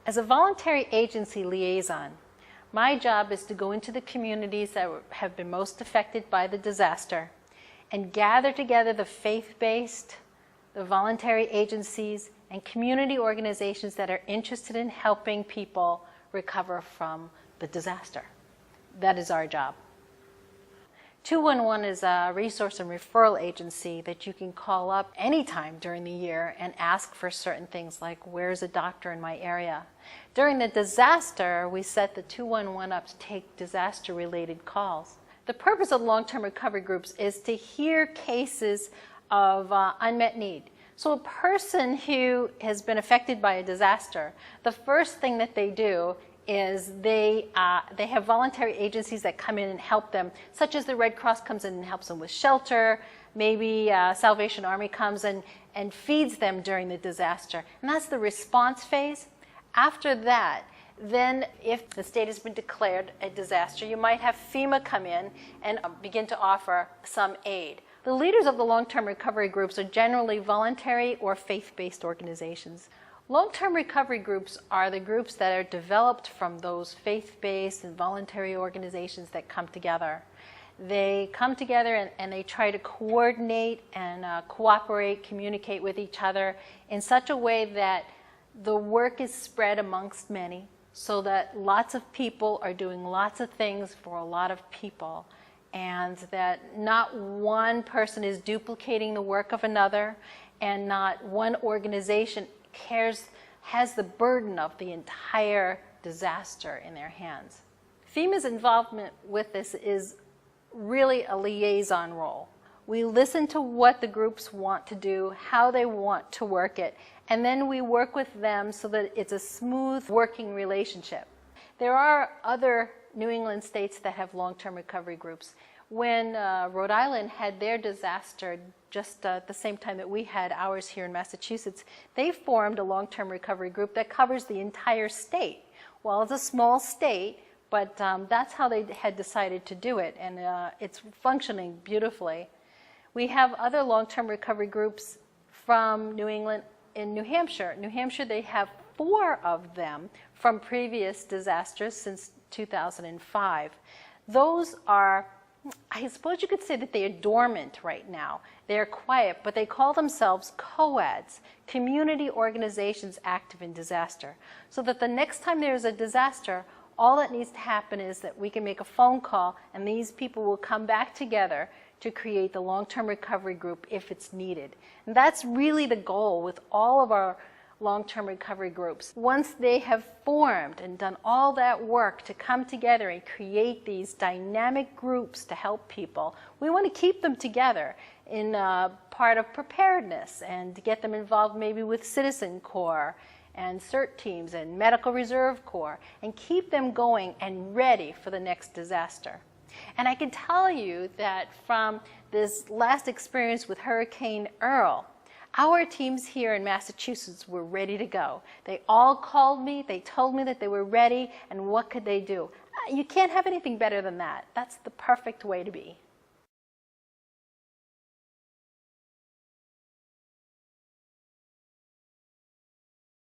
As a voluntary agency liaison, my job is to go into the communities that have been most affected by the disaster and gather together the faith-based, the voluntary agencies, and community organizations that are interested in helping people recover from the disaster. That is our job. 211 is a resource and referral agency that you can call up anytime during the year and ask for certain things like, where's a doctor in my area? During the disaster, we set the 211 up to take disaster-related calls. The purpose of long-term recovery groups is to hear cases of unmet need. So a person who has been affected by a disaster, the first thing that they do is they have voluntary agencies that come in and help them, such as the Red Cross comes in and helps them with shelter. Maybe Salvation Army comes and feeds them during the disaster. And that's the response phase. After that, then if the state has been declared a disaster, you might have FEMA come in and begin to offer some aid. The leaders of the long-term recovery groups are generally voluntary or faith-based organizations. Long-term recovery groups are the groups that are developed from those faith-based and voluntary organizations that come together. They come together and they try to coordinate and cooperate, communicate with each other in such a way that the work is spread amongst many, so that lots of people are doing lots of things for a lot of people, and that not one person is duplicating the work of another, and not one organization has the burden of the entire disaster in their hands. FEMA's involvement with this is really a liaison role. We listen to what the groups want to do, how they want to work it, and then we work with them so that it's a smooth working relationship. There are other New England states that have long-term recovery groups. When Rhode Island had their disaster just at the same time that we had ours here in Massachusetts, they formed a long-term recovery group that covers the entire state. Well, it's a small state, but that's how they had decided to do it, and it's functioning beautifully. We have other long-term recovery groups from New England in New Hampshire. New Hampshire, they have 4 of them from previous disasters since 2005. Those are, I suppose you could say that they are dormant right now. They are quiet, but they call themselves COADs, Community Organizations Active in Disaster. So that the next time there's a disaster, all that needs to happen is that we can make a phone call and these people will come back together to create the long-term recovery group if it's needed. And that's really the goal with all of our long-term recovery groups. Once they have formed and done all that work to come together and create these dynamic groups to help people, we want to keep them together in part of preparedness and to get them involved maybe with Citizen Corps and CERT teams and Medical Reserve Corps and keep them going and ready for the next disaster. And I can tell you that from this last experience with Hurricane Earl, our teams here in Massachusetts were ready to go. They all called me, they told me that they were ready, and what could they do? You can't have anything better than that. That's the perfect way to be.